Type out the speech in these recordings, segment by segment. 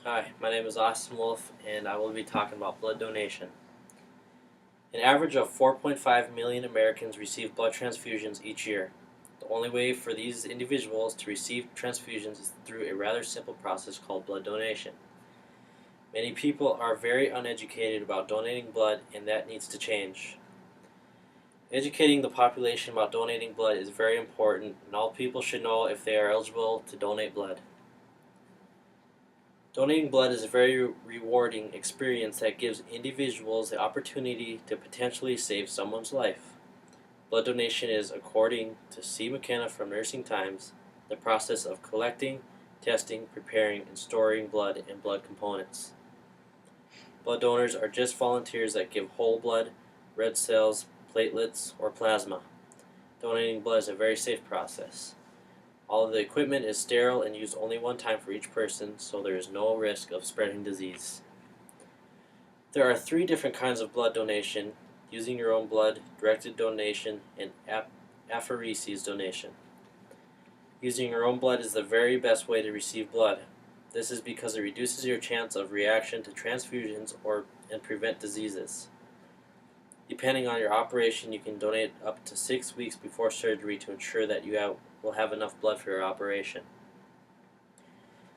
Hi, my name is Austin Wolf, and I will be talking about blood donation. An average of 4.5 million Americans receive blood transfusions each year. The only way for these individuals to receive transfusions is through a rather simple process called blood donation. Many people are very uneducated about donating blood, and that needs to change. Educating the population about donating blood is very important, and all people should know if they are eligible to donate blood. Donating blood is a very rewarding experience that gives individuals the opportunity to potentially save someone's life. Blood donation is, according to C. McKenna from Nursing Times, the process of collecting, testing, preparing, and storing blood and blood components. Blood donors are just volunteers that give whole blood, red cells, platelets, or plasma. Donating blood is a very safe process. All of the equipment is sterile and used only one time for each person, so there is no risk of spreading disease. There are three different kinds of blood donation: using your own blood, directed donation, and apheresis donation. Using your own blood is the very best way to receive blood. This is because it reduces your chance of reaction to transfusions and prevent diseases. Depending on your operation, you can donate up to 6 weeks before surgery to ensure that you will have enough blood for your operation.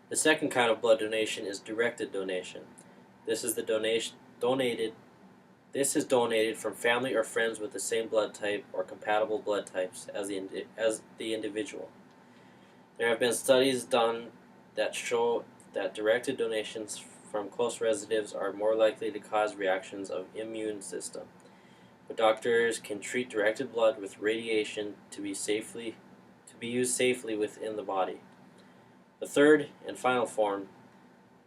The second kind of blood donation is directed donation. This is donated from family or friends with the same blood type or compatible blood types as the individual. There have been studies done that show that directed donations from close relatives are more likely to cause reactions of immune system. But doctors can treat directed blood with radiation to be used safely within the body. The third and final form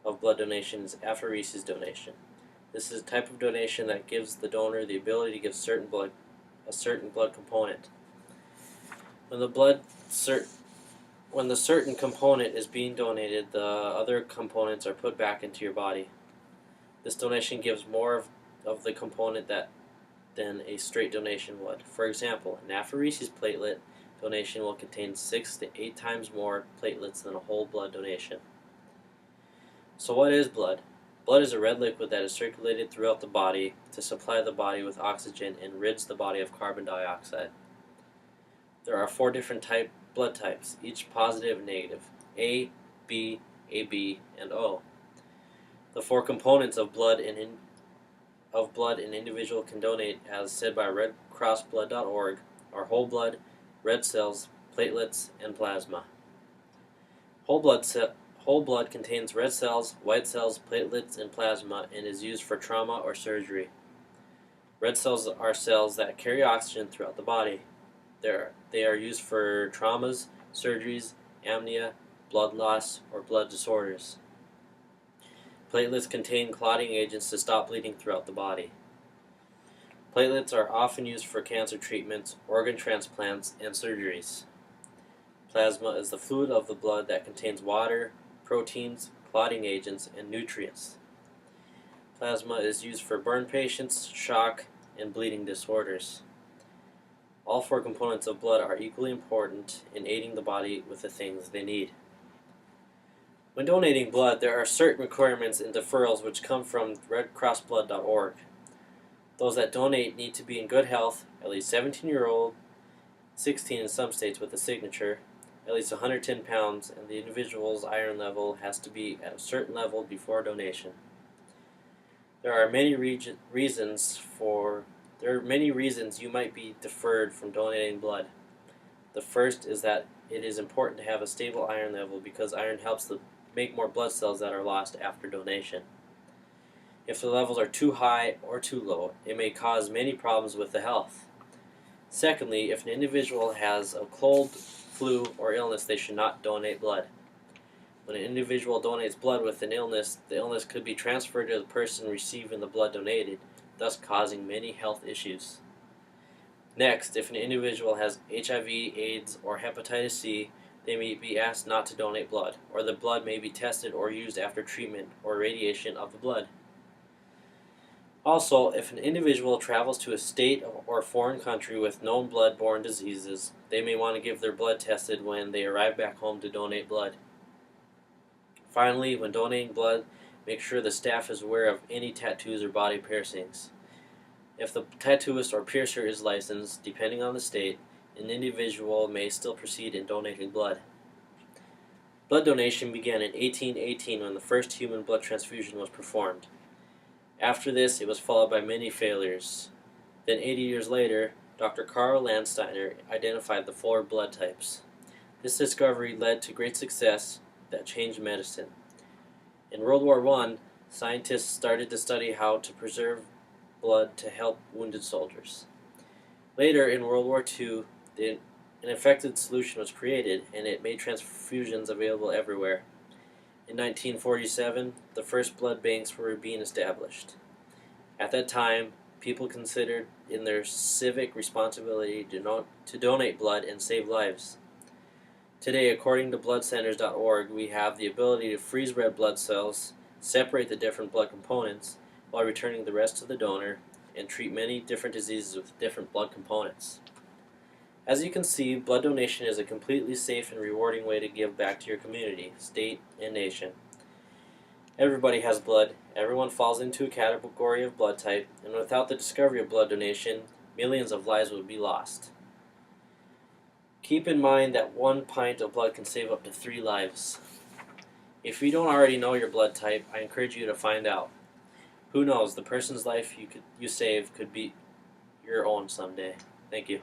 of blood donation is apheresis donation. This is a type of donation that gives the donor the ability to give a certain blood component. When the certain component is being donated, the other components are put back into your body. This donation gives more of the component than a straight donation would. For example, an apheresis platelet donation will contain 6 to 8 times more platelets than a whole blood donation. So what is blood? Blood is a red liquid that is circulated throughout the body to supply the body with oxygen and rids the body of carbon dioxide. There are 4 different blood types, each positive and negative: A, B, AB, and O. The 4 components of blood an individual can donate, as said by RedCrossBlood.org, are whole blood, red cells, platelets, and plasma. Whole blood contains red cells, white cells, platelets, and plasma, and is used for trauma or surgery. Red cells are cells that carry oxygen throughout the body. They are used for traumas, surgeries, anemia, blood loss, or blood disorders. Platelets contain clotting agents to stop bleeding throughout the body. Platelets are often used for cancer treatments, organ transplants, and surgeries. Plasma is the fluid of the blood that contains water, proteins, clotting agents, and nutrients. Plasma is used for burn patients, shock, and bleeding disorders. All 4 components of blood are equally important in aiding the body with the things they need. When donating blood, there are certain requirements and deferrals which come from RedCrossBlood.org. Those that donate need to be in good health, at least 17-year-old, 16 in some states with a signature, at least 110 pounds, and the individual's iron level has to be at a certain level before donation. There are many reasons you might be deferred from donating blood. The first is that it is important to have a stable iron level because iron helps to make more blood cells that are lost after donation. If the levels are too high or too low, it may cause many problems with the health. Secondly, if an individual has a cold, flu, or illness, they should not donate blood. When an individual donates blood with an illness, the illness could be transferred to the person receiving the blood donated, thus causing many health issues. Next, if an individual has HIV, AIDS, or hepatitis C, they may be asked not to donate blood, or the blood may be tested or used after treatment or radiation of the blood. Also, if an individual travels to a state or foreign country with known blood-borne diseases, they may want to give their blood tested when they arrive back home to donate blood. Finally, when donating blood, make sure the staff is aware of any tattoos or body piercings. If the tattooist or piercer is licensed, depending on the state, an individual may still proceed in donating blood. Blood donation began in 1818 when the first human blood transfusion was performed. After this, it was followed by many failures. Then 80 years later, Dr. Karl Landsteiner identified the 4 blood types. This discovery led to great success that changed medicine. In World War I, scientists started to study how to preserve blood to help wounded soldiers. Later, in World War II, an effective solution was created, and it made transfusions available everywhere. In 1947, the first blood banks were being established. At that time, people considered in their civic responsibility to donate blood and save lives. Today, according to bloodcenters.org, we have the ability to freeze red blood cells, separate the different blood components, while returning the rest to the donor, and treat many different diseases with different blood components. As you can see, blood donation is a completely safe and rewarding way to give back to your community, state, and nation. Everybody has blood, everyone falls into a category of blood type, and without the discovery of blood donation, millions of lives would be lost. Keep in mind that 1 pint of blood can save up to 3 lives. If you don't already know your blood type, I encourage you to find out. Who knows, the person's life you save could be your own someday. Thank you.